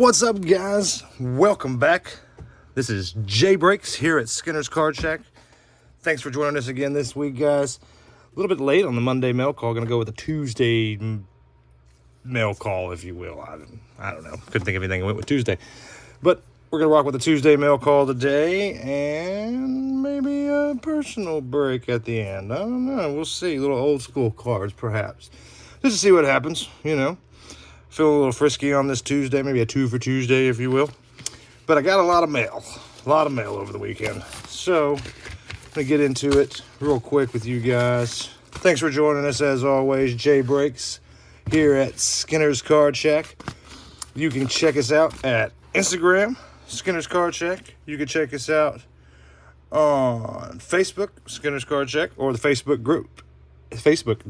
What's up, guys? Welcome back. This is Jay Breaks here at Skinner's Card Shack. Thanks for joining us again this week, guys. A little bit late on the Monday mail call. Going to go with a Tuesday mail call, if you will. I don't know. Couldn't think of anything. I went with Tuesday. But we're going to rock with a Tuesday mail call today and maybe a personal break at the end. I don't know. We'll see. Little old school cards, perhaps. Just to see what happens, you know. Feeling a little frisky on this Tuesday, maybe a 2 for Tuesday, if you will. But I got a lot of mail over the weekend. So, I'm going to get into it real quick with you guys. Thanks for joining us, as always. Jay Breaks here at Skinner's Card Shack. You can check us out at Instagram, Skinner's Card Shack. You can check us out on Facebook, Skinner's Card Shack, or the Facebook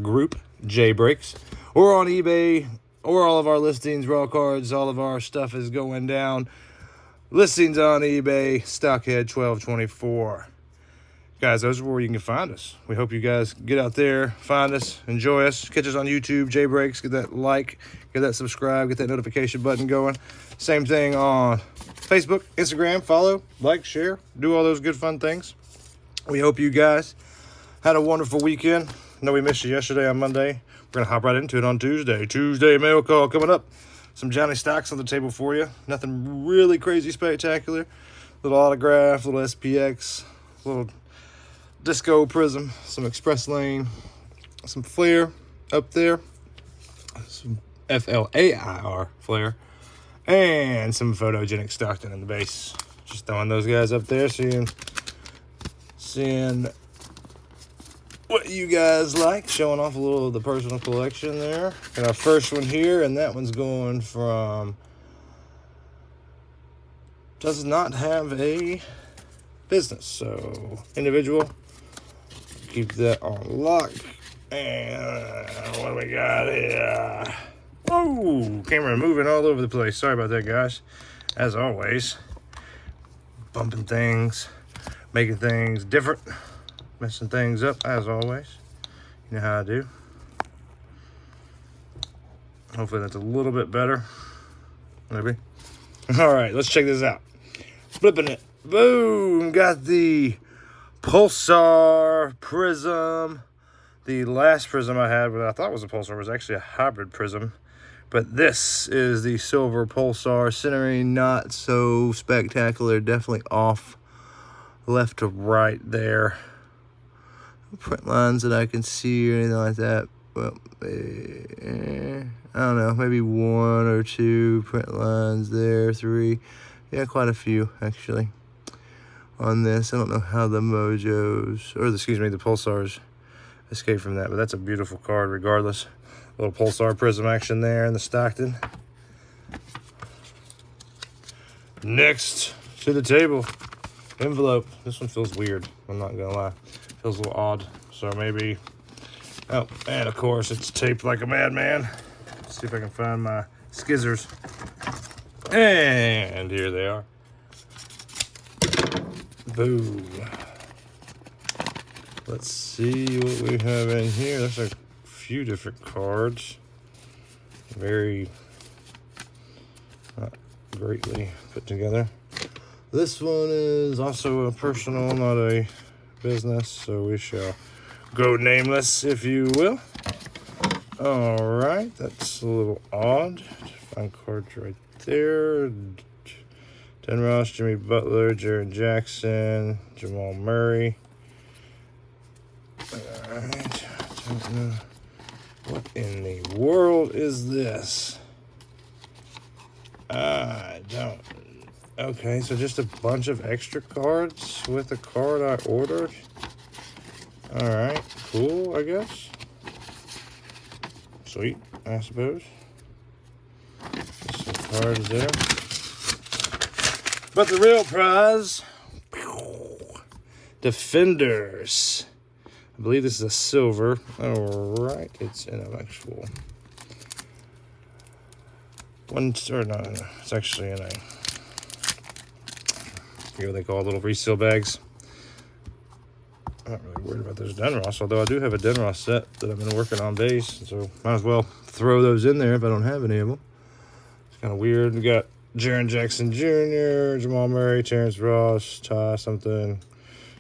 group, Jay Breaks, or on eBay, or all of our listings, raw cards, all of our stuff is going down. Listings on eBay, Stockhead 1224. Guys, those are where you can find us. We hope you guys get out there, find us, enjoy us, catch us on YouTube, Jay Breaks, get that like, get that subscribe, get that notification button going. Same thing on Facebook, Instagram, follow, like, share, do all those good fun things. We hope you guys had a wonderful weekend. I know we missed you yesterday on Monday. We're going to hop right into it on Tuesday. Tuesday mail call coming up. Some Johnny Stocks on the table for you. Nothing really crazy spectacular. Little autograph, little SPX, little disco prism, some express lane, some flair up there, some FLAIR flair, and some photogenic Stockton in the base. Just throwing those guys up there, seeing what you guys like, showing off a little of the personal collection there. Got our first one here, and that one's going from, does not have a business, so individual, keep that on lock. And what do we got here? Oh, camera moving all over the place. Sorry about that, guys. As always, bumping things, making things different, messing things up, as always. You know how I do. Hopefully that's a little bit better. Maybe. All right, let's check this out. Flipping it. Boom! Got the Pulsar Prism. The last Prism I had, what I thought was a Pulsar, was actually a hybrid Prism. But this is the silver Pulsar. Centering not so spectacular. Definitely off left to right there. Print lines that I can see or anything like that. Well, I don't know, maybe 1 or 2 print lines there, 3. Yeah, quite a few actually on this. I don't know how the Mojos, or the Pulsars escape from that, but that's a beautiful card regardless. A little Pulsar Prism action there in the Stockton. Next to the table, envelope. This one feels weird, I'm not gonna lie. Feels a little odd, so maybe, oh, and of course it's taped like a madman. Let's see if I can find my skizzers. And here they are. Boom. Let's see what we have in here. There's a few different cards. Very not greatly put together. This one is also a personal, not a business, so we shall go nameless, if you will. All right, that's a little odd. Find cards right there. Den Ross, Jimmy Butler, Jared Jackson, Jamal Murray. All right, don't know what in the world is this. I don't. Okay, so just a bunch of extra cards with the card I ordered. All right, cool, I guess. Sweet, I suppose. Some cards there. But the real prize, Defenders. I believe this is a silver. All right, it's in an actual one, or no, it's actually in a, what they call little reseal bags. I'm not really worried about those Denross, although I do have a Denross set that I've been working on base, so might as well throw those in there if I don't have any of them. It's kind of weird. We got Jaren Jackson Jr., Jamal Murray, Terrence Ross, Ty something,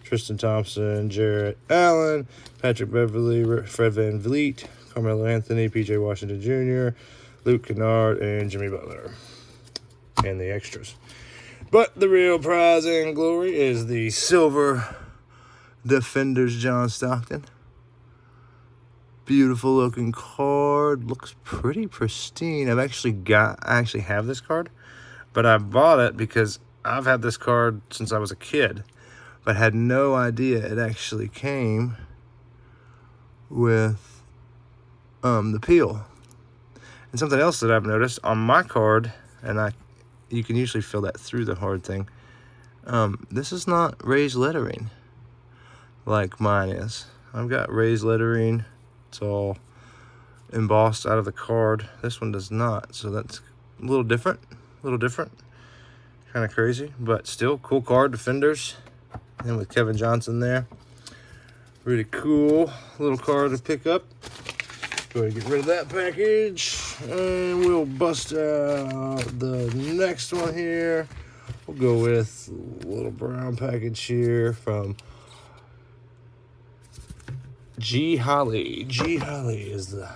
Tristan Thompson, Jarrett Allen, Patrick Beverly, Fred Van Vliet, Carmelo Anthony, PJ Washington Jr., Luke Kennard, and Jimmy Butler. And the extras. But the real prize and glory is the silver Defenders John Stockton. Beautiful looking card. Looks pretty pristine. I actually have this card, but I bought it because I've had this card since I was a kid, but had no idea it actually came with the peel. And something else that I've noticed on my card, and you can usually feel that through the hard thing, this is not raised lettering like mine is. I've got raised lettering. It's all embossed out of the card. This one does not, so that's a little different. Kind of crazy, but still cool card. Defenders, and with Kevin Johnson there, really cool little card to pick up. Go ahead and get rid of that package, and we'll bust out the next one here. We'll go with a little brown package here from G. Holly. G. Holly is the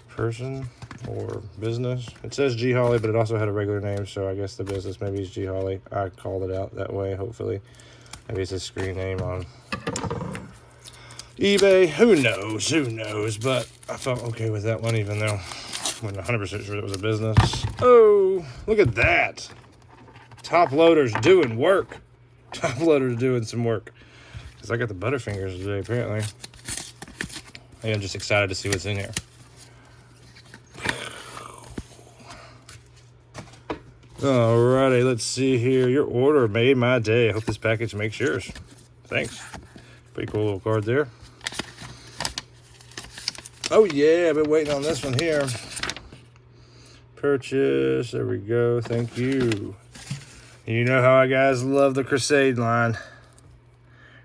person or business. It says G. Holly, but it also had a regular name, so I guess the business maybe is G. Holly. I called it out that way, hopefully. Maybe it's a screen name on eBay. Who knows? But I felt okay with that one, even though I wasn't 100% sure it was a business. Oh, look at that. Top loader's doing work. Top loader's doing some work. Because I got the Butterfingers today, apparently. I'm just excited to see what's in here. Alrighty, let's see here. Your order made my day. I hope this package makes yours. Thanks. Pretty cool little card there. Oh yeah, I've been waiting on this one here. Purchase. There we go. Thank you. You know how I guys love the Crusade line.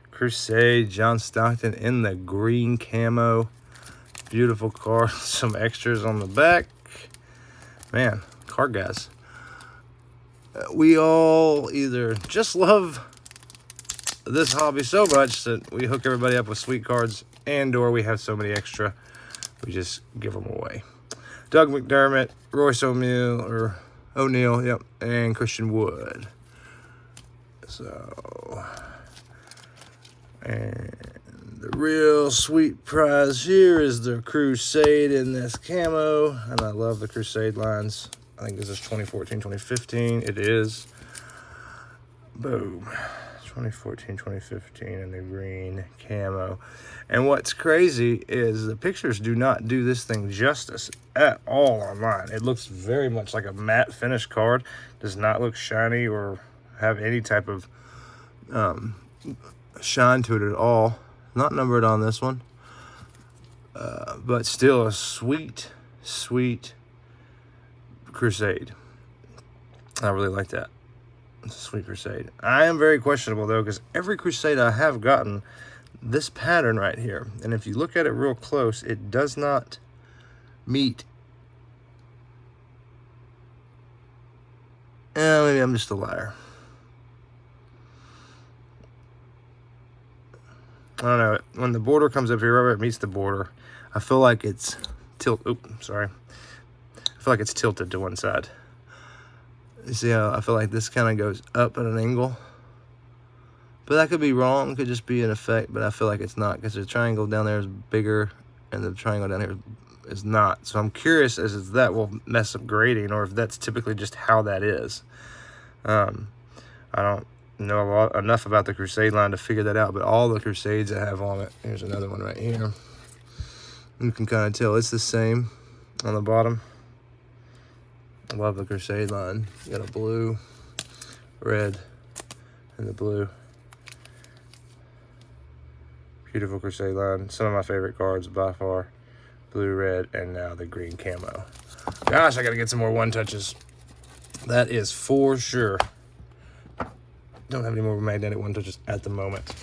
Crusade, John Stockton in the green camo. Beautiful card. Some extras on the back. Man, card guys. We all either just love this hobby so much that we hook everybody up with sweet cards, and or we have so many extra, we just give them away. Doug McDermott, Royce O'Neal, yep, and Christian Wood. So, and the real sweet prize here is the Crusade in this camo, and I love the Crusade lines. I think this is 2014, 2015. It is. Boom. 2014, 2015 in the green camo. And what's crazy is the pictures do not do this thing justice at all online. It looks very much like a matte finish card. Does not look shiny or have any type of shine to it at all. Not numbered on this one. But still a sweet Crusade. I really like that. It's a sweet Crusade. I am very questionable though, because every Crusade I have gotten this pattern right here, and if you look at it real close, it does not meet. Maybe I'm just a liar. I don't know. When the border comes up here, right where it meets the border, I feel like it's I feel like it's tilted to one side. You see how I feel like this kind of goes up at an angle? But that could be wrong. It could just be an effect, but I feel like it's not, because the triangle down there is bigger and the triangle down here is not. So I'm curious as if that will mess up grading, or if that's typically just how that is. I don't know enough about the Crusade line to figure that out, but all the Crusades I have on it, here's another one right here. You can kind of tell it's the same on the bottom. I love the Crusade line. You got a blue, red, and the blue. Beautiful Crusade line. Some of my favorite cards by far. Blue, red, and now the green camo. Gosh, I gotta get some more one touches. That is for sure. Don't have any more magnetic one touches at the moment.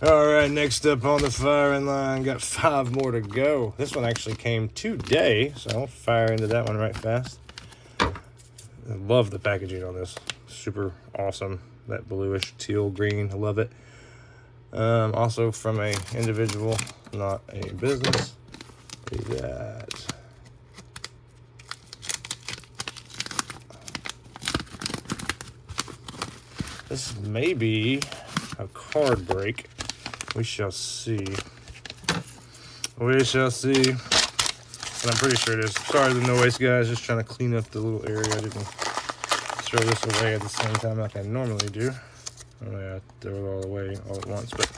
All right, next up on the firing line, got 5 more to go. This one actually came today, so I'll fire into that one right fast. I love the packaging on this. Super awesome. That bluish teal green. I love it. Also from a individual, not a business. Look at that. This may be a card break. We shall see. We shall see. But I'm pretty sure it is. Sorry the noise, guys. Just trying to clean up the little area. I didn't throw this away at the same time like I normally do. Oh yeah, I throw it all away all at once, but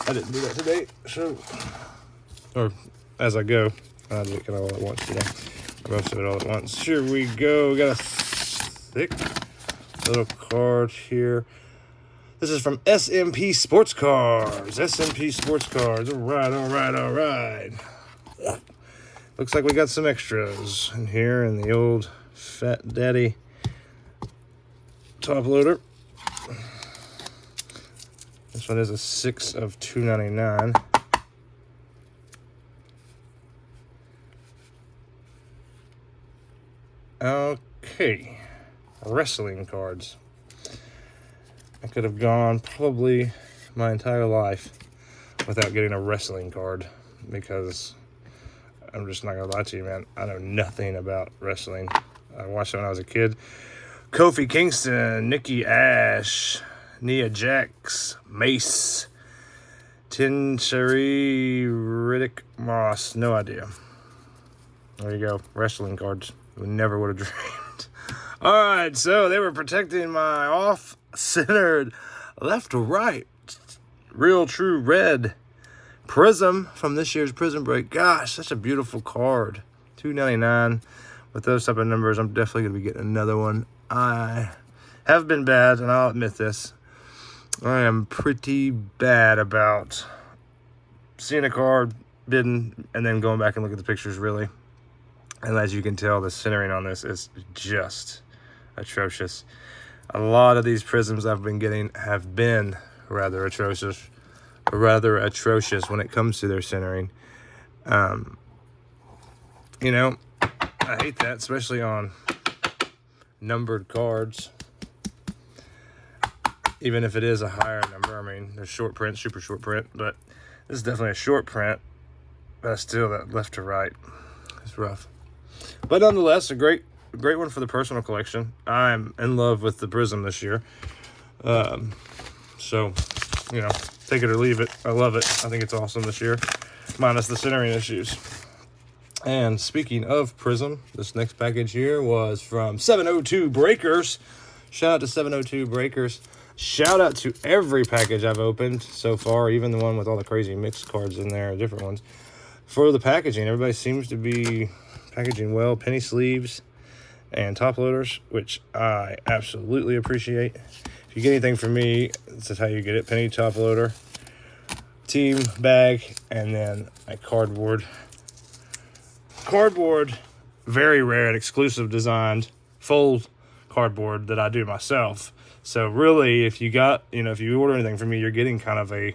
I didn't do that today. So, or as I go, I did it kind of all at once today. Most of it all at once. Here we go. We got a thick little card here. This is from SMP Sports Cards. SMP Sports Cards. All right, all right, all right. Looks like we got some extras in here in the old Fat Daddy top loader. This one is a 6 of 299. Okay, wrestling cards. I could have gone probably my entire life without getting a wrestling card because I'm just not gonna lie to you, man. I know nothing about wrestling. I watched it when I was a kid. Kofi Kingston, Nikki Ash, Nia Jax, Mace, Tinchery, Riddick Moss. No idea. There you go. Wrestling cards. We never would have dreamed. All right, so they were protecting my off-centered left to right. Real true red Prism from this year's Prism Break. Gosh, such a beautiful card. $2.99. With those type of numbers, I'm definitely going to be getting another one. I have been bad, and I'll admit this. I am pretty bad about seeing a card, bidding, and then going back and look at the pictures, really. And as you can tell, the centering on this is just atrocious. A lot of these prisms I've been getting have been rather atrocious when it comes to their centering. You know, I hate that, especially on numbered cards. Even if it is a higher number, I mean, there's short print, super short print, but this is definitely a short print. But still, that left to right is rough. But nonetheless, a great one for the personal collection. I'm in love with the Prism this year. So, you know, take it or leave it. I love it. I think it's awesome this year, minus the centering issues. And speaking of Prism, this next package here was from 702 Breakers. Shout out to 702 Breakers. Shout out to every package I've opened so far, even the one with all the crazy mixed cards in there, different ones. For the packaging, everybody seems to be packaging well. Penny sleeves and top loaders, which I absolutely appreciate. If you get anything from me, this is how you get it. Penny top loader, team bag, and then a cardboard, very rare and exclusive designed fold cardboard that I do myself. So really, if you got, if you order anything from me, you're getting kind of a,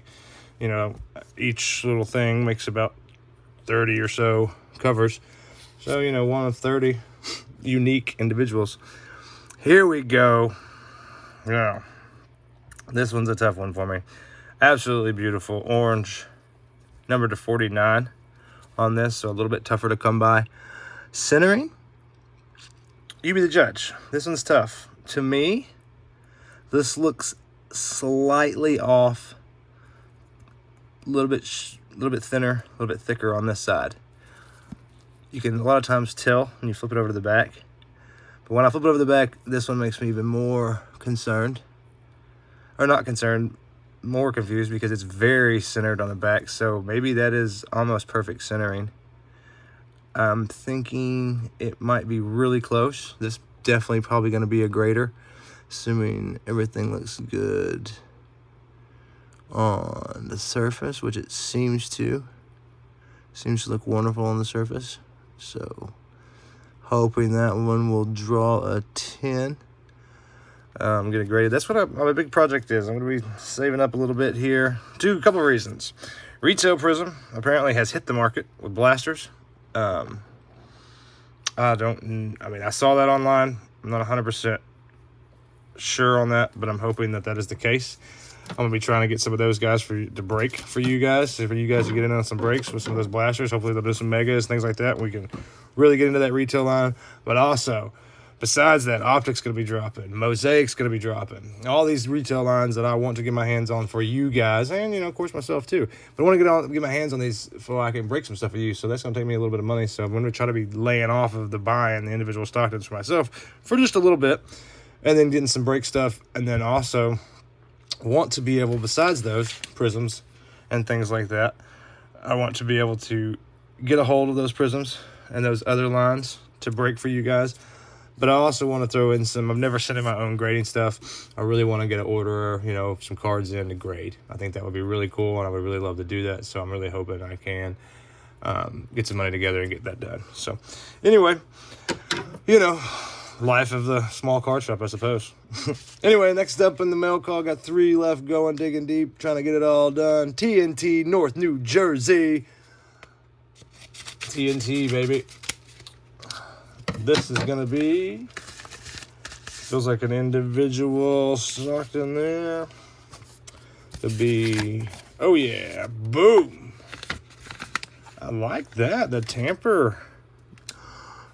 each little thing makes about 30 or so covers. So, one of 30 unique individuals. Here we go. Yeah. This one's a tough one for me. Absolutely beautiful. Orange, number to 49 on this, so a little bit tougher to come by. Centering, you be the judge. This one's tough. To me, this looks slightly off. A little bit thinner, a little bit thicker on this side. You can a lot of times tell when you flip it over to the back. But when I flip it over the back, this one makes me even more concerned. Or not concerned, more confused because it's very centered on the back. So maybe that is almost perfect centering. I'm thinking it might be really close. This definitely probably going to be a grader, assuming everything looks good on the surface, which it seems to. Seems to look wonderful on the surface. So, hoping that one will draw a 10. I'm going to grade it. That's what my big project is. I'm going to be saving up a little bit here. A couple of reasons. Retail Prism apparently has hit the market with blasters. I saw that online. I'm not 100% sure on that, but I'm hoping that that is the case. I'm going to be trying to get some of those guys to break for you guys. So for you guys to get in on some breaks with some of those blasters. Hopefully they'll do some megas, things like that. We can really get into that retail line. But also, besides that, Optic's going to be dropping. Mosaic's going to be dropping. All these retail lines that I want to get my hands on for you guys. And, of course, myself too. But I want to get my hands on these so I can break some stuff for you. So that's going to take me a little bit of money. So I'm going to try to be laying off of the buying the individual Stocktons for myself for just a little bit. And then getting some break stuff. And then also want to be able, besides those prisms and things like that, I want to be able to get a hold of those prisms and those other lines to break for you guys. But I also want to throw in some, I've never sent in my own grading stuff. I really want to get an order, some cards in to grade. I think that would be really cool, and I would really love to do that. So I'm really hoping I can get some money together and get that done. So anyway, life of the small card shop, I suppose. Anyway, next up in the mail call, got 3 left going, digging deep, trying to get it all done. TNT, North New Jersey. TNT, baby. This is going to be, feels like an individual Stockton there. Could be, oh yeah, boom. I like that, the tamper.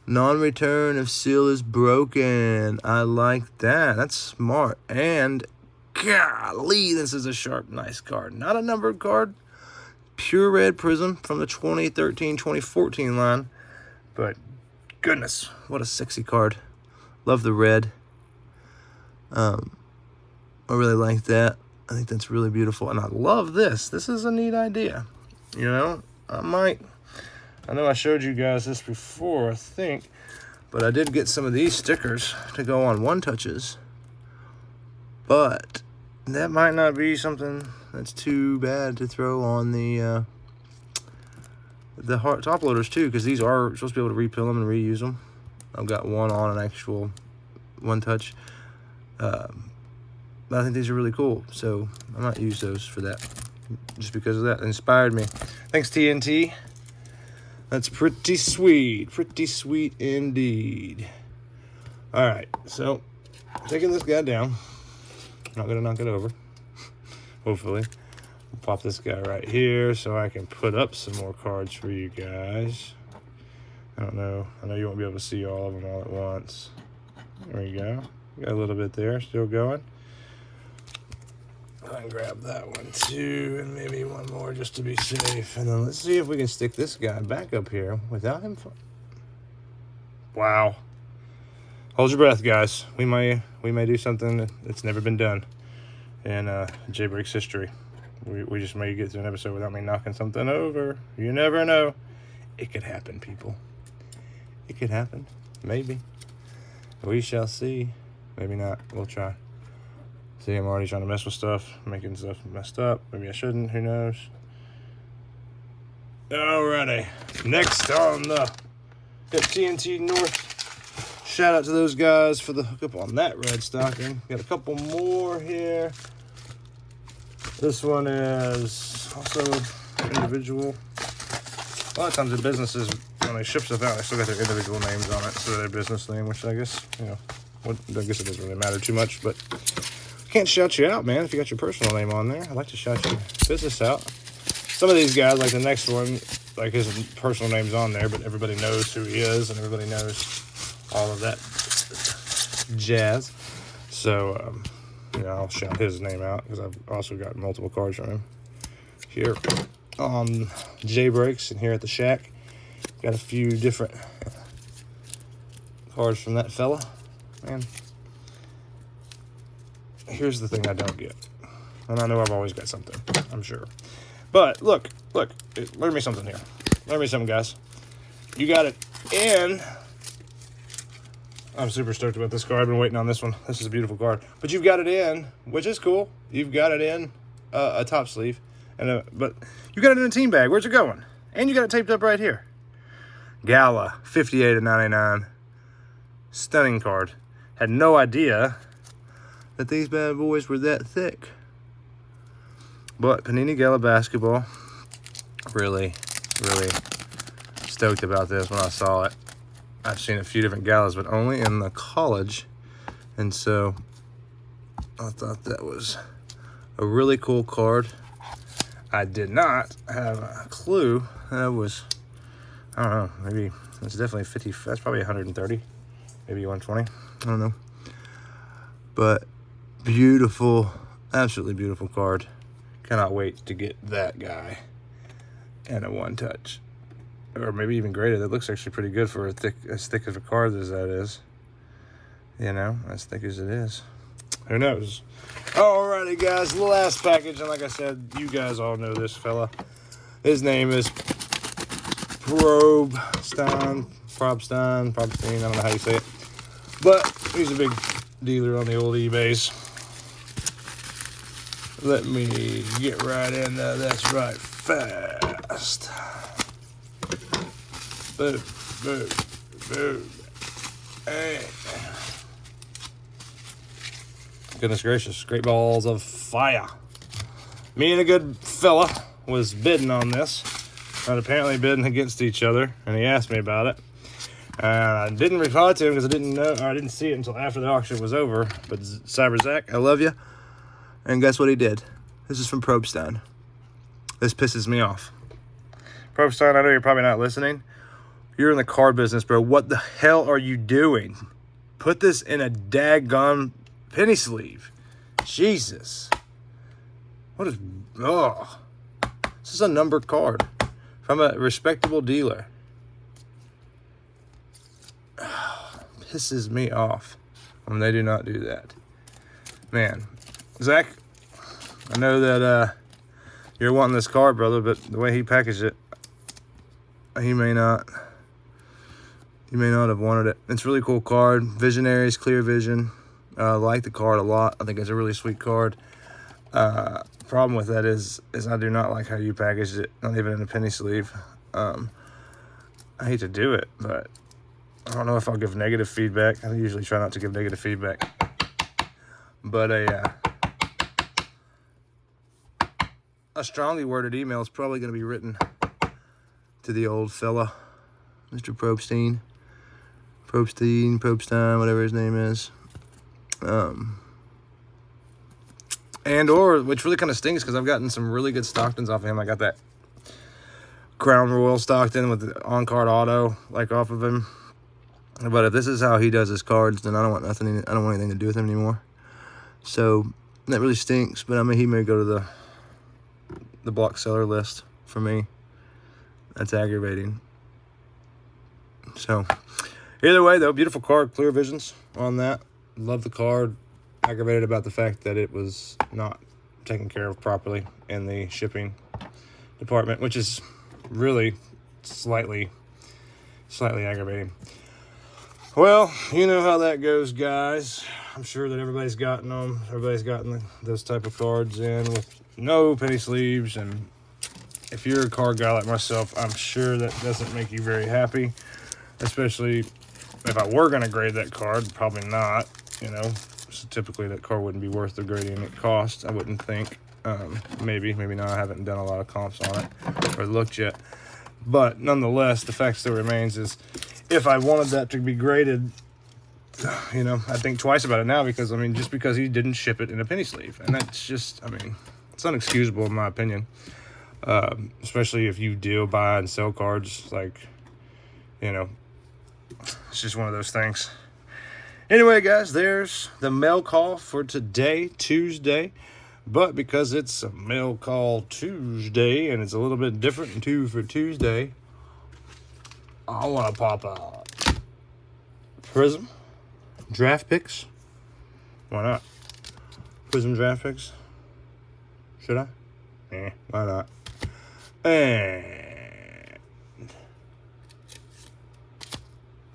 Non-return if seal is broken. I like that. That's smart. And golly, this is a sharp, nice card. Not a numbered card. Pure red prism from the 2013-2014 line. But goodness, what a sexy card. Love the red. I really like that. I think that's really beautiful. And I love this. This is a neat idea. I know I showed you guys this before, I think, but I did get some of these stickers to go on one-touches. But that might not be something that's too bad to throw on the top loaders too, because these are supposed to be able to refill them and reuse them. I've got one on an actual one-touch. But I think these are really cool, so I might use those for that, just because of that. It inspired me. Thanks, TNT. That's pretty sweet indeed. All right, so taking this guy down. Not gonna knock it over, hopefully. I'll pop this guy right here so I can put up some more cards for you guys. I don't know. I know you won't be able to see all of them all at once. There we go. Got a little bit there, still going. I can grab that one too, and maybe one more just to be safe. And then let's see if we can stick this guy back up here without him. Wow. Hold your breath, guys. We may do something that's never been done in J-Breaks history. We just may get through an episode without me knocking something over. You never know. It could happen, people. It could happen. Maybe. We shall see. Maybe not. We'll try. See, I'm already trying to mess with stuff, making stuff messed up. Maybe I shouldn't, who knows. Alrighty, next on the TNT North. Shout out to those guys for the hookup on that red stocking. Got a couple more here. This one is also individual. A lot of times the businesses, when they ship stuff out, they still got their individual names on it, so their business name, which I guess, I guess it doesn't really matter too much, but can't shout you out, man, if you got your personal name on there. I'd like to shout your business out. Some of these guys, like the next one, like his personal name's on there, but everybody knows who he is, and everybody knows all of that jazz. So, I'll shout his name out, because I've also got multiple cards from him. Here on J-Breaks and here at the shack, got a few different cards from that fella. Man, here's the thing I don't get. And I know I've always got something, I'm sure. But look, learn me something here. Learn me something, guys. You got it in. I'm super stoked about this card. I've been waiting on this one. This is a beautiful card. But you've got it in, which is cool. You've got it in a top sleeve. But you got it in a team bag. Where's it going? And you got it taped up right here. Gala, 58/99. Stunning card. Had no idea that these bad boys were that thick. But Panini Gala basketball, really stoked about this when I saw it. I've seen a few different galas, but only in the college. And so I thought that was a really cool card. I did not have a clue that was, I don't know, maybe it's definitely 50, that's probably 130, maybe 120, I don't know. But beautiful, absolutely beautiful card. Cannot wait to get that guy and a one touch. Or maybe even greater. That looks actually pretty good for as thick of a card as that is. You know, as thick as it is. Who knows? Alrighty, guys, the last package, and like I said, you guys all know this fella. His name is Probstein, I don't know how you say it. But he's a big dealer on the old eBays. Let me get right in there. That's right, fast. Boom, boom, boom. Hey. Goodness gracious, great balls of fire. Me and a good fella was bidding on this, and apparently bidding against each other, and he asked me about it. And I didn't reply to him because I didn't know, or I didn't see it until after the auction was over. But Cyber Zach, I love you. And guess what he did? This is from Probstein. This pisses me off. Probstein, I know you're probably not listening. You're in the card business, bro. What the hell are you doing? Put this in a daggone penny sleeve. Jesus. What is... Oh. This is a numbered card from a respectable dealer. Pisses me off when they do not do that. Man. Zach, I know that you're wanting this card, brother, but the way he packaged it, he may not have wanted it. It's a really cool card. Visionaries, clear vision. I like the card a lot. I think it's a really sweet card. Problem with that is I do not like how you packaged it, not even in a penny sleeve. I hate to do it, but I don't know if I'll give negative feedback. I usually try not to give negative feedback. But a strongly worded email is probably going to be written to the old fella, Mr. Probstein, whatever his name is. And or, which really kind of stings because I've gotten some really good Stocktons off of him. I got that Crown Royal Stockton with the on-card auto, like, off of him. But if this is how he does his cards, then I don't want anything to do with him anymore. So that really stinks. But I mean, he may go to the block seller list for me. That's aggravating. So either way, though, beautiful card, clear visions on that. Love the card. Aggravated about the fact that it was not taken care of properly in the shipping department, which is really slightly aggravating. Well, you know how that goes, guys. I'm sure that everybody's gotten them. Everybody's gotten those type of cards in with no penny sleeves. And if you're a card guy like myself, I'm sure that doesn't make you very happy. Especially if I were going to grade that card, probably not, you know. So typically that card wouldn't be worth the grading it cost, I wouldn't think. Maybe not. I haven't done a lot of comps on it or looked yet. But nonetheless, the fact still remains is if I wanted that to be graded, you know, I think twice about it now because, I mean, just because he didn't ship it in a penny sleeve. And that's just, I mean, it's unexcusable in my opinion. Especially if you do buy and sell cards, like, you know, it's just one of those things. Anyway, guys, there's the mail call for today, Tuesday. But because it's a mail call Tuesday and it's a little bit different than two for Tuesday, I want to pop a Prism draft picks. Why not? Prism draft picks. Should I? Why not? And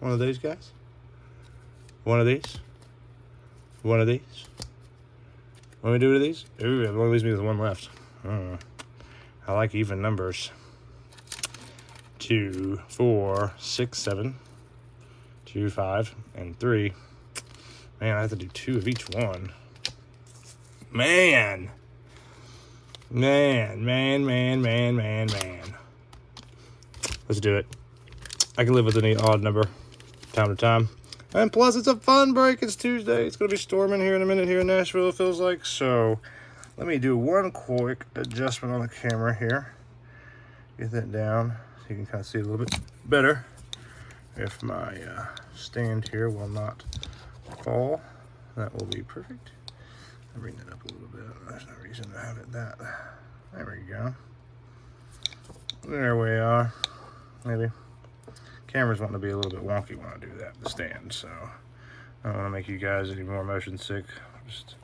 one of these guys. One of these. One of these. Let me do one of these. Ooh, it only leaves me with one left. I like even numbers. 2, 4, 6, 7. 2, 5, and 3. Man, I have to do 2 of each one. Man. Let's do it. I can live with any odd number. time to time. And plus, it's a fun break. It's Tuesday. It's going to be storming here in a minute here in Nashville, it feels like. So let me do one quick adjustment on the camera here. Get that down so you can kind of see it a little bit better. If my stand here will not fall, that will be perfect. I'll bring that up a little bit. There's no reason to have it that. There we go. There we are. Maybe. Camera's wanting to be a little bit wonky when I do that, the stand, so I don't want to make you guys any more motion sick. Just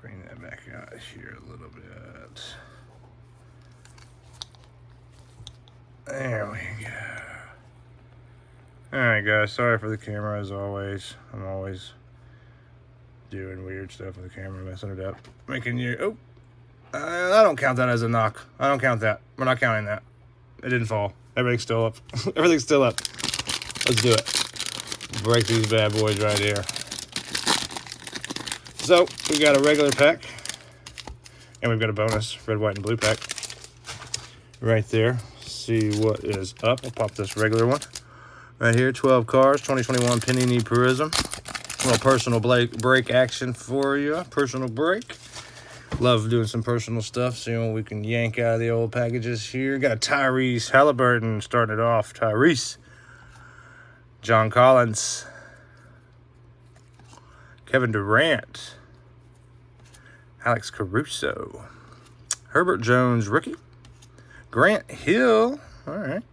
bring that back out here a little bit. There we go. Alright guys, sorry for the camera as always. I'm always doing weird stuff with the camera, messing it up. Making you, I don't count that as a knock. I don't count that. We're not counting that. It didn't fall. Everything's still up. Everything's still up. Let's do it. Break these bad boys right here. So, we got a regular pack. And we've got a bonus red, white, and blue pack. Right there. See what is up. I'll pop this regular one. Right here, 12 cards, 2021 Panini Prism. A little personal break action for you. Personal break. Love doing some personal stuff, seeing what we can yank out of the old packages here. Got a Tyrese Halliburton starting it off. Tyrese. John Collins. Kevin Durant. Alex Caruso. Herbert Jones, rookie. Grant Hill. All right.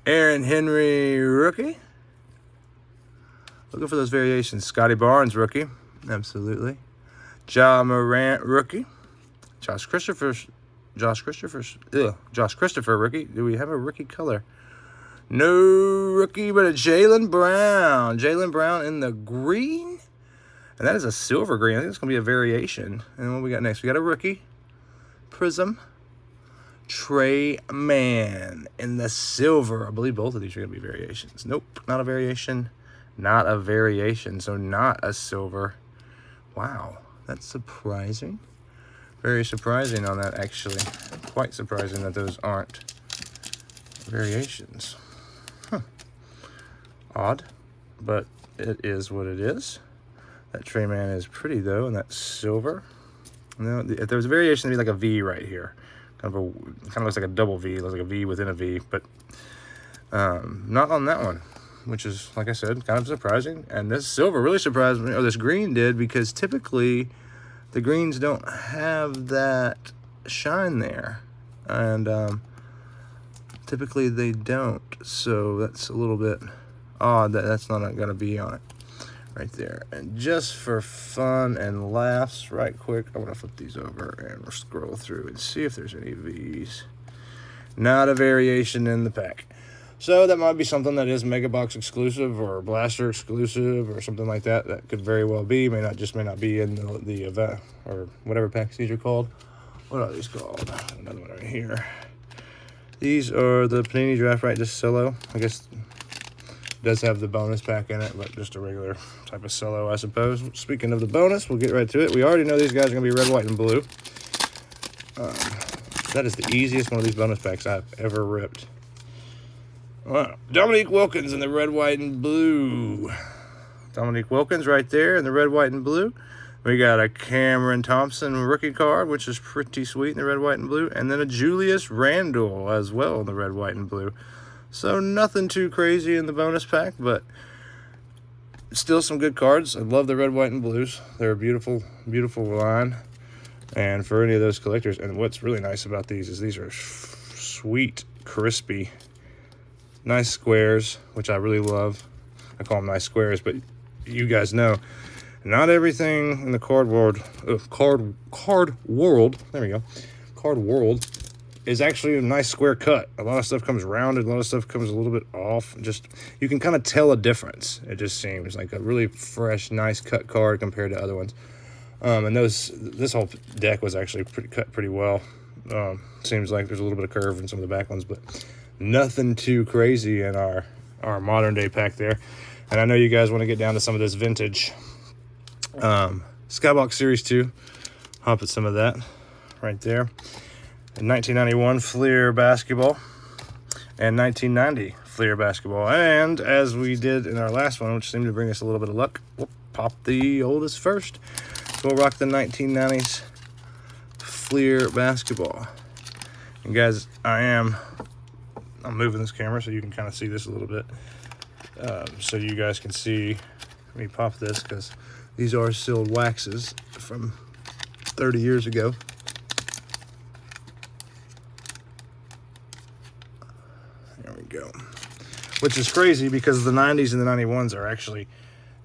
Aaron Henry, rookie. Looking for those variations. Scotty Barnes, rookie. Absolutely. Ja Morant, rookie. Josh Christopher, rookie. Do we have a rookie color? No rookie, but a Jaylen Brown. Jaylen Brown in the green. And that is a silver green. I think it's going to be a variation. And what we got next? We got a rookie. Prism. Trey Mann in the silver. I believe both of these are going to be variations. Nope, not a variation. Not a variation. So not a silver. Wow, that's surprising. Very surprising on that, actually. Quite surprising that those aren't variations. Odd, but it is what it is. That Trey Mann is pretty, though, and that's silver. No, if there was a variation, it'd be like a V right here. Kind of looks like a double V. It looks like a V within a V, but not on that one, which is, like I said, kind of surprising. And this silver really surprised me, or this green did, because typically the greens don't have that shine there, and typically they don't. So that's a little bit odd that that's not going to be on it right there. And just for fun and laughs, right quick, I'm going to flip these over and we'll scroll through and see if there's any V's. Not a variation in the pack. So that might be something that is Mega Box exclusive or Blaster exclusive or something like that. That could very well be. May not be in the event or whatever packs these are called. What are these called? Another one right here. These are the Panini Draft Right Just Solo. I guess does have the bonus pack in it, but just a regular type of solo, I suppose. Speaking of the bonus, we'll get right to it. We already know these guys are going to be red, white, and blue. That is the easiest one of these bonus packs I've ever ripped. Wow. Dominique Wilkins in the red, white, and blue. Dominique Wilkins right there in the red, white, and blue. We got a Cameron Thompson rookie card, which is pretty sweet in the red, white, and blue. And then a Julius Randle as well in the red, white, and blue. So nothing too crazy in the bonus pack, but still some good cards. I love the red, white, and blues. They're a beautiful, beautiful line. And for any of those collectors, and what's really nice about these is these are sweet, crispy, nice squares, which I really love. I call them nice squares, but you guys know, not everything in the card world, there we go, card world, is actually a nice square cut. A lot of stuff comes rounded, a lot of stuff comes a little bit off. Just, you can kind of tell a difference. It just seems like a really fresh, nice cut card compared to other ones. And this whole deck was actually cut pretty well. Seems like there's a little bit of curve in some of the back ones, but nothing too crazy in our modern day pack there. And I know you guys want to get down to some of this vintage Skybox Series 2. Hop at some of that right there. In 1991 Fleer basketball. and 1990 Fleer basketball. And as we did in our last one, which seemed to bring us a little bit of luck, we'll pop the oldest first. So we'll rock the 1990s Fleer basketball. And guys, I'm moving this camera so you can kind of see this a little bit. So you guys can see, let me pop this because these are sealed waxes from 30 years ago. There we go. Which is crazy because the 90s and the 91s are actually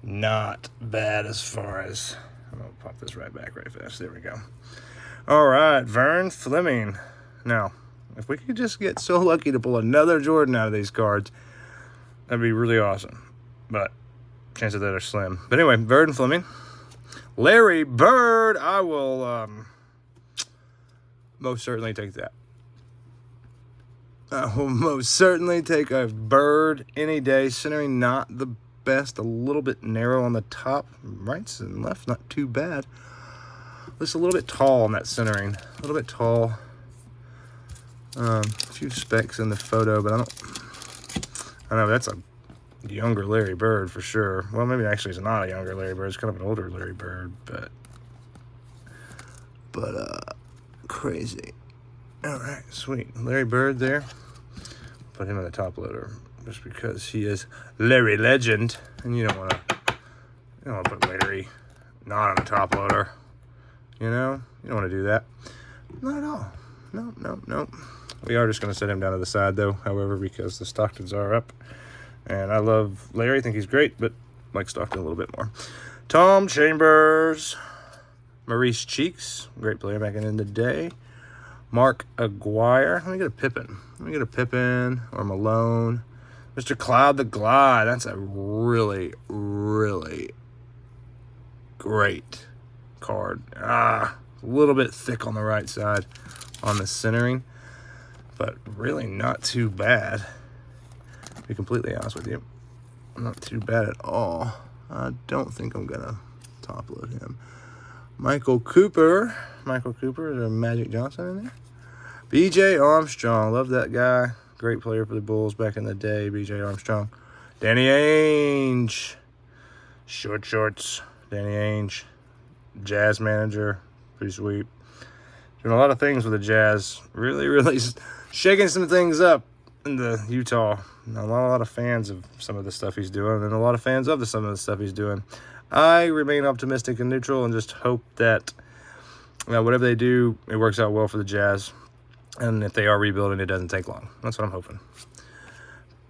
not bad as far as, I'm going to pop this right back right fast. There we go. All right, Vern Fleming. Now, if we could just get so lucky to pull another Jordan out of these cards, that'd be really awesome. But chances of that are slim. But anyway, Vern Fleming. Larry Bird. I will most certainly take that. I will most certainly take a Bird any day. Centering not the best. A little bit narrow on the top. Rights and left, not too bad. Just a little bit tall on that centering. A little bit tall. A few specks in the photo, but I know that's a younger Larry Bird for sure. Well, maybe actually it's not a younger Larry Bird. It's kind of an older Larry Bird, but crazy. All right, sweet. Larry Bird there. Put him in the top loader just because he is Larry Legend, and you don't want to put Larry not on the top loader. You know, you don't want to do that. Not at all. No. We are just going to set him down to the side, though, however, because the Stocktons are up. And I love Larry. I think he's great, but like Stockton a little bit more. Tom Chambers. Maurice Cheeks. Great player back in the day. Mark Aguirre. Let me get a Pippen or Malone. Mr. Cloud the Glide. That's a really, really great card. A little bit thick on the right side on the centering, but really not too bad. To be completely honest with you, not too bad at all. I don't think I'm gonna top load him. Michael Cooper. Is there Magic Johnson in there? B.J. Armstrong. Love that guy. Great player for the Bulls back in the day. B.J. Armstrong. Danny Ainge. Short shorts. Danny Ainge. Jazz manager. Pretty sweet. Doing a lot of things with the Jazz. Really, really shaking some things up in the Utah. A lot of fans of some of the stuff he's doing, and a lot of fans of some of the stuff he's doing. I remain optimistic and neutral and just hope that whatever they do, it works out well for the Jazz. And if they are rebuilding, it doesn't take long. That's what I'm hoping.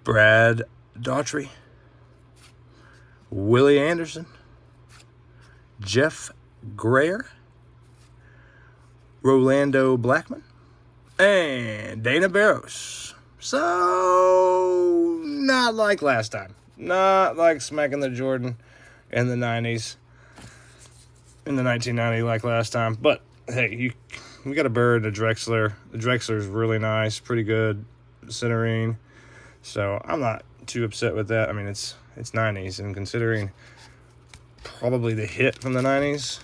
Brad Daughtry. Willie Anderson. Jeff Grayer. Rolando Blackman. And Dana Barros. So, not like last time. Not like smacking the Jordan in the 90s. In the 1990 like last time. But, hey, we got a Bird and a Drexler. The Drexler's really nice. Pretty good centering. So, I'm not too upset with that. I mean, it's 90s. And considering probably the hit from the 90s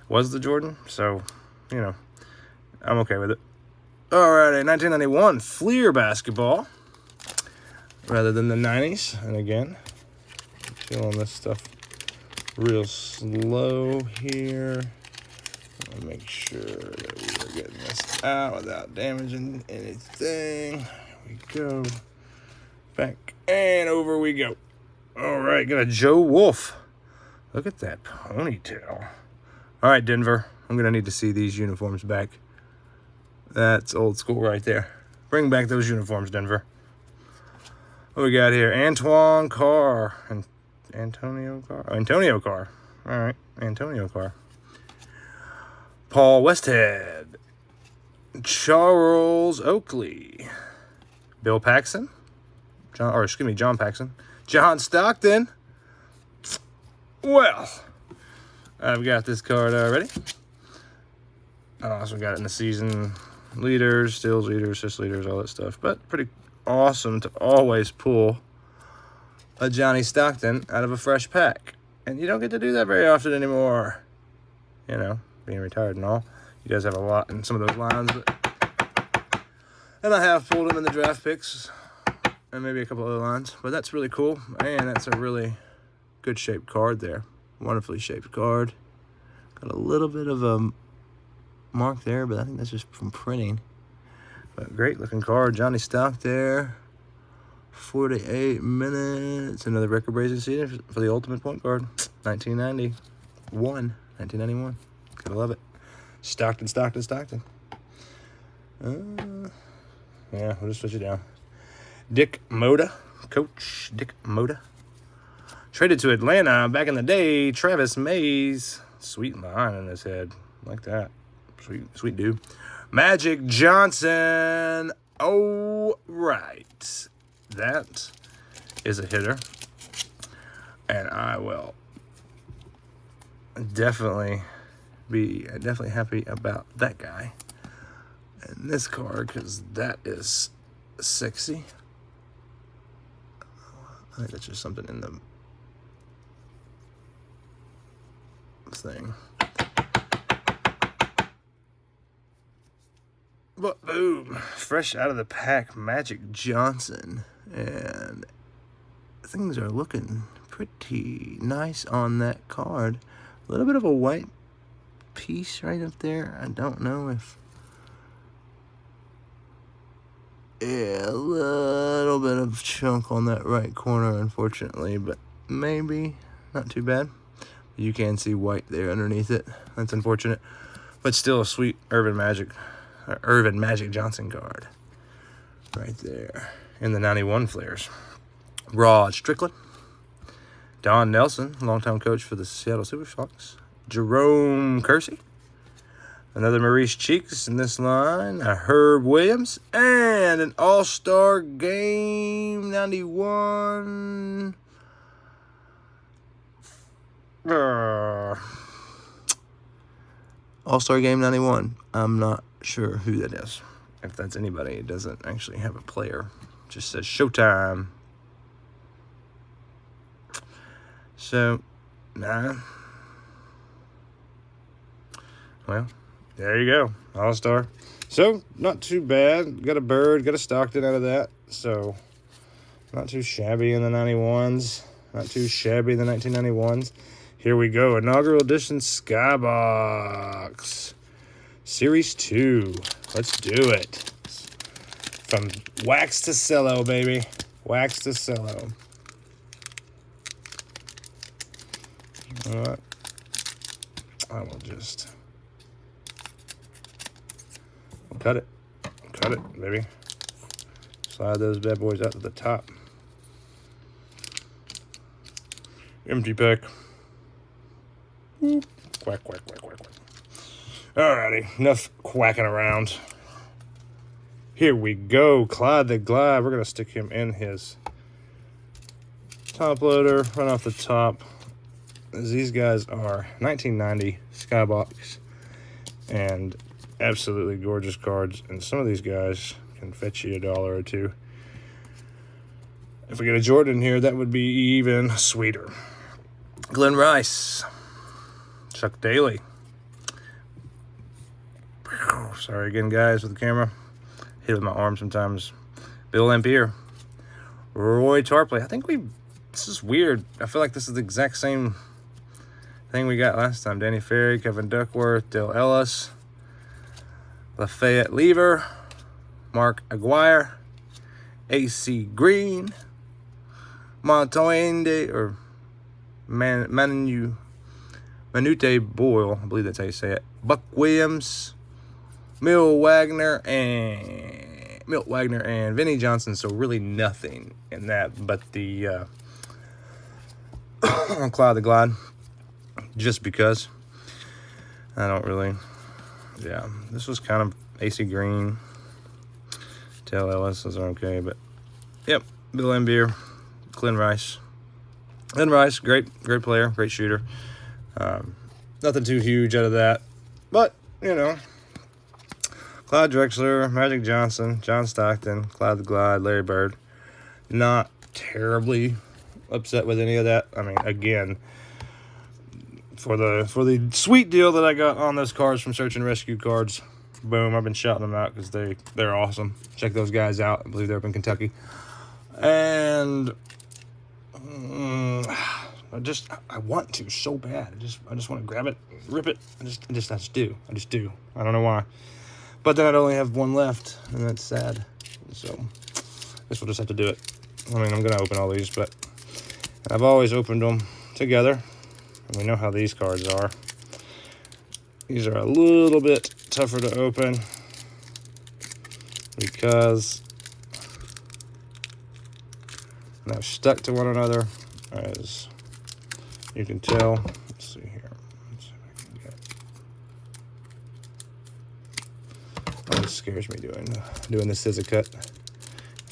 was the Jordan. So, you know, I'm okay with it. All right, 1991 Fleer basketball rather than the 90s. And again, feeling this stuff real slow here. I'll make sure that we are getting this out without damaging anything. Here we go. Back and over we go. All right, got a Joe Wolf. Look at that ponytail. All right, Denver. I'm going to need to see these uniforms back. That's old school right there. Bring back those uniforms, Denver. What we got here? Antoine Carr. Antonio Carr. All right, Antonio Carr. Paul Westhead. Charles Oakley. Bill Paxson. John Paxson. John Stockton. Well, I've got this card already. I also got it in the season leaders, steals leaders, assist leaders, all that stuff. But pretty awesome to always pull a Johnny Stockton out of a fresh pack. And you don't get to do that very often anymore. You know, being retired and all. He does have a lot in some of those lines. But And I have pulled them in the draft picks and maybe a couple other lines. But that's really cool. And that's a really good shaped card there. Wonderfully shaped card. Got a little bit of a mark there, but I think that's just from printing. But great looking card. Johnny Stock there. 48 minutes. Another record-breaking season for the ultimate point guard. 1991. Gotta love it. Stockton. Yeah, we'll just switch it down. Dick Moda. Coach Dick Moda. Traded to Atlanta back in the day. Travis Mays. Sweet line in his head. Like that. Sweet dude. Magic Johnson. All right. That is a hitter. And I will definitely be happy about that guy. And this card, because that is sexy. I think that's just something in the thing. But boom, fresh out of the pack, Magic Johnson. And things are looking pretty nice on that card. A little bit of a white piece right up there. I don't know if... Yeah, a little bit of chunk on that right corner, unfortunately. But maybe not too bad. You can see white there underneath it. That's unfortunate. But still a sweet Irvin Magic Johnson card. Right there. In the 91 flares. Rod Strickland. Don Nelson, longtime coach for the Seattle Supersonics. Jerome Kersey. Another Maurice Cheeks in this line. A Herb Williams. And an All-Star Game 91. All-Star Game 91. I'm not sure who that is. If that's anybody, it doesn't actually have a player. It just says Showtime. So, nah. Well, there you go. All-Star. So, not too bad. Got a Bird, got a Stockton out of that. So, not too shabby in the 91s. Not too shabby in the 1991s. Here we go. Inaugural edition Skybox. Series 2. Let's do it. From wax to cello, baby. Wax to cello. You know what? I will just cut it. Cut it, baby. Slide those bad boys out to the top. Empty pack. Quack, quack, quack, quack, quack. Alrighty, enough quacking around. Here we go. Clyde the Glide. We're going to stick him in his top loader, right off the top. These guys are 1990 Skybox. And absolutely gorgeous cards. And some of these guys can fetch you $1 or $2. If we get a Jordan in here, that would be even sweeter. Glenn Rice. Chuck Daly. Sorry again, guys, with the camera. Hit with my arm sometimes. Bill Laimbeer. Roy Tarpley. I think this is weird. I feel like this is the exact same thing we got last time. Danny Ferry, Kevin Duckworth, Dale Ellis, Lafayette Lever, Mark Aguirre, AC Green, Montoende, or Manute Boyle, I believe that's how you say it. Buck Williams, Milt Wagner, and Vinnie Johnson. So really nothing in that, but the Clyde the Glide, just because I don't really. Yeah, this was kind of AC Green. Tail Ellis, those are okay, but yep. Bill Laimbeer, Glenn Rice. Glenn Rice, great player, great shooter. Nothing too huge out of that, but you know, Clyde Drexler, Magic Johnson, John Stockton, Clyde the Glide, Larry Bird. Not terribly upset with any of that. I mean, again, for the sweet deal that I got on those cards from Search and Rescue Cards, Boom. I've been shouting them out because they're awesome. Check those guys out. I believe they're up in Kentucky. And I want to so bad. I just want to grab it, rip it. I just do. I don't know why. But then I'd only have one left, and that's sad. So I guess we'll just have to do it. I mean, I'm gonna open all these, but I've always opened them together. And we know how these cards are. These are a little bit tougher to open because they're stuck to one another, as you can tell. Let's see here. Let's see if I can get. Oh, it scares me doing the scissor cut.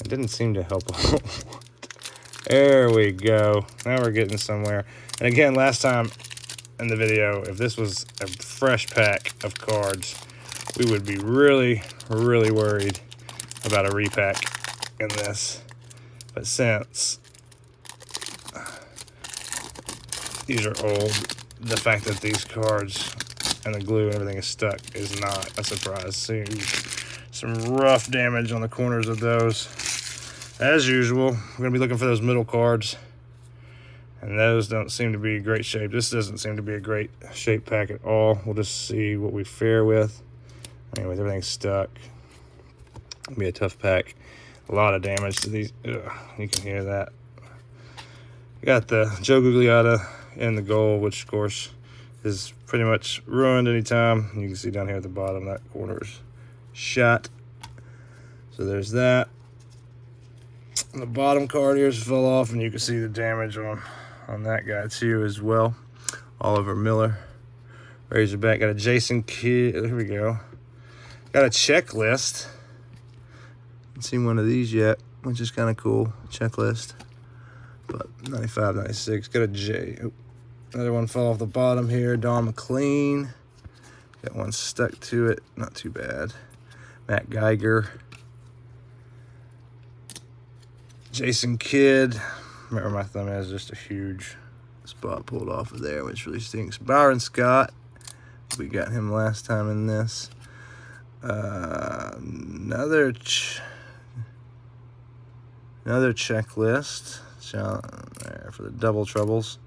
It didn't seem to help a whole lot. There we go. Now we're getting somewhere. And again, last time in the video, if this was a fresh pack of cards, we would be really, really worried about a repack in this. But since these are old, the fact that these cards and the glue and everything is stuck is not a surprise. See some rough damage on the corners of those. As usual, we're going to be looking for those middle cards. And those don't seem to be in great shape. This doesn't seem to be a great shape pack at all. We'll just see what we fare with. Anyway, everything's stuck. It'll be a tough pack. A lot of damage to these. Ugh, you can hear that. Got the Joe Gugliotta in the goal, which of course is pretty much ruined anytime. You can see down here at the bottom, that corner is shot. So there's that. The bottom card here fell off, and you can see the damage on that guy too as well. Oliver Miller, Razorback. Got a Jason Kidd. Here we go. Got a checklist. Haven't seen one of these yet, which is kind of cool. Checklist. But 95, 96. Got a J. Oh, another one fell off the bottom here. Don McLean. Got one stuck to it. Not too bad. Matt Geiger. Jason Kidd. Remember, my thumb has just a huge spot pulled off of there, which really stinks. Byron Scott. We got him last time in this. Another checklist. John, there for the double troubles.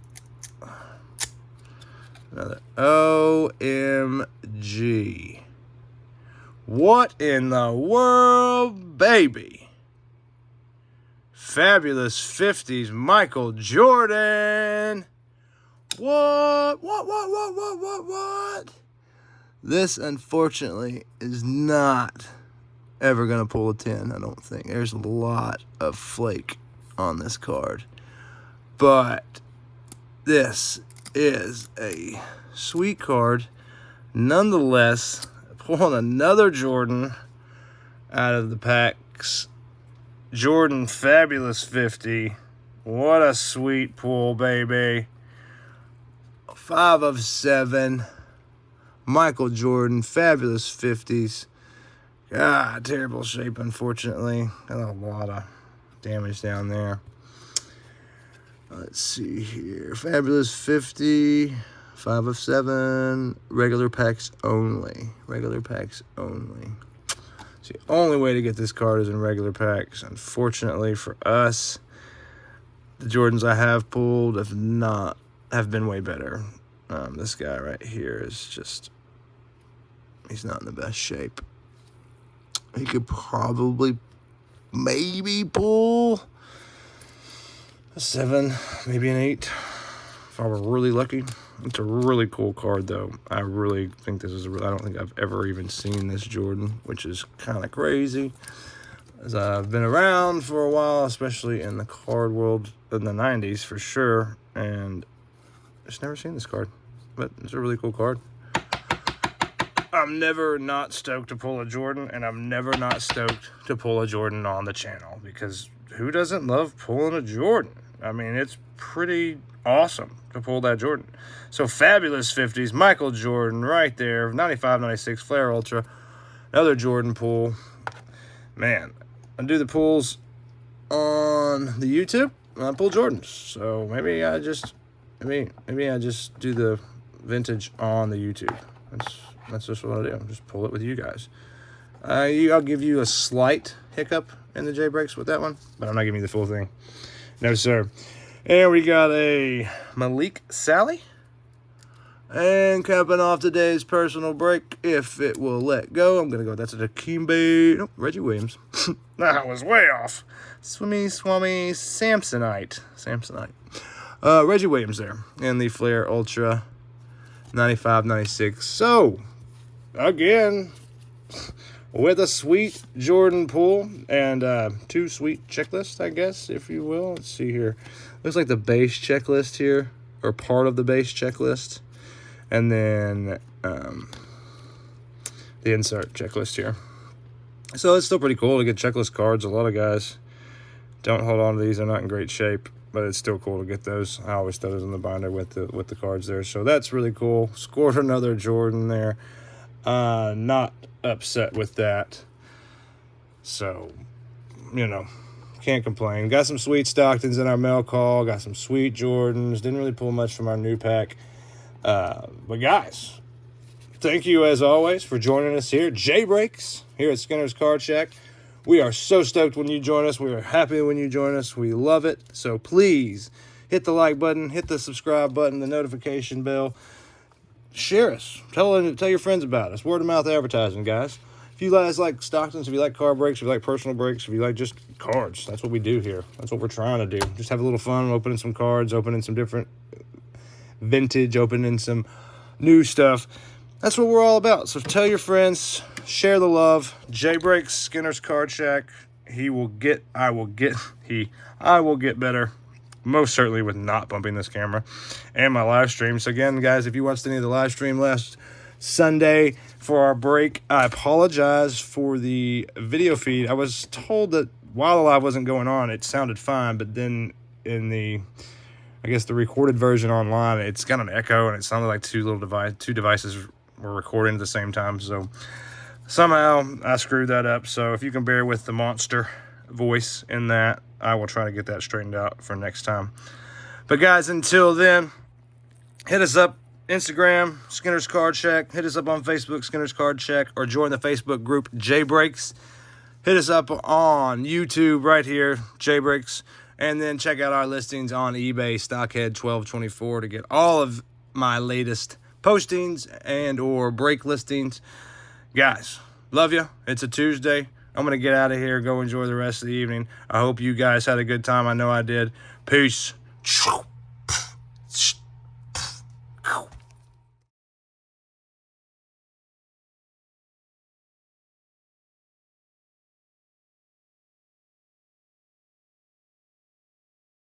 Another OMG. What in the world, baby? Fabulous 50s Michael Jordan. What? This, unfortunately, is not ever going to pull a 10, I don't think. There's a lot of flake on this card. But this is a sweet card. Nonetheless, pulling another Jordan out of the packs. Jordan Fabulous 50. What a sweet pull, baby. 5 of 7. Michael Jordan, Fabulous 50s. God, terrible shape, unfortunately. Got a lot of damage down there. Let's see here. Fabulous 50. 5 of 7. Regular packs only. Regular packs only. So the only way to get this card is in regular packs. Unfortunately for us, the Jordans I have pulled have been way better. This guy right here is just, he's not in the best shape. He could probably maybe pull a 7, maybe an 8 if I were really lucky. It's a really cool card, though. I really think this is I don't think I've ever even seen this Jordan, which is kind of crazy, as I've been around for a while, especially in the card world in the 90s for sure, and just never seen this card. But it's a really cool card. I'm never not stoked to pull a Jordan, and I'm never not stoked to pull a Jordan on the channel, because who doesn't love pulling a Jordan? I mean, it's pretty awesome to pull that Jordan. So Fabulous 50s, Michael Jordan right there, 95, 96, Flare Ultra, another Jordan pull. Man, I do the pulls on the YouTube, and I pull Jordans. So maybe I just do the vintage on the YouTube. That's That's just what I do. Just pull it with you guys. I'll give you a slight hiccup in the J brakes with that one, but I'm not giving you the full thing. No, sir. And we got a Malik Sally. And capping off today's personal break, if it will let go, I'm going to go. That's a Dikembe. Nope, Reggie Williams. That was way off. Swimmy Samsonite. Reggie Williams there. And the Flair Ultra 95-96. So, again, with a sweet Jordan pull and two sweet checklists, I guess, if you will. Let's see here. Looks like the base checklist here, or part of the base checklist. And then the insert checklist here. So it's still pretty cool to get checklist cards. A lot of guys don't hold on to these. They're not in great shape, but it's still cool to get those. I always throw those in the binder with the cards there. So that's really cool. Scored another Jordan there. Not upset with that. So, you know, can't complain. Got some sweet Stocktons in our mail call. Got some sweet Jordans. Didn't really pull much from our new pack. But guys, thank you as always for joining us here. J Breaks here at Skinner's Card Shack. We are so stoked when you join us. We are happy when you join us. We love it. So please hit the like button, hit the subscribe button, the notification bell. Share us. Tell your friends about us. Word of mouth advertising, guys. If you guys like Stocktons, if you like card breaks, if you like personal breaks, if you like just cards, that's what we do here. That's what we're trying to do. Just have a little fun opening some cards, opening some different vintage, opening some new stuff. That's what we're all about. So tell your friends, share the love. J Breaks, Skinner's Card Shack. I will get better, most certainly, with not bumping this camera and my live stream. So again, guys, if you watched any of the live stream last Sunday for our break, I apologize for the video feed. I was told that while the live wasn't going on, it sounded fine, but then in the recorded version online, it's got an echo, and it sounded like two devices were recording at the same time. So somehow I screwed that up. So if you can bear with the monster voice in that, I will try to get that straightened out for next time. But guys, until then, hit us up Instagram, Skinner's Card Shack. Hit us up on Facebook, Skinner's Card Shack, or join the Facebook group J Breaks. Hit us up on YouTube right here, J Breaks. And then check out our listings on eBay, Stockhead1224, to get all of my latest postings and or break listings. Guys, love you. It's a Tuesday. I'm going to get out of here, go enjoy the rest of the evening. I hope you guys had a good time. I know I did. Peace.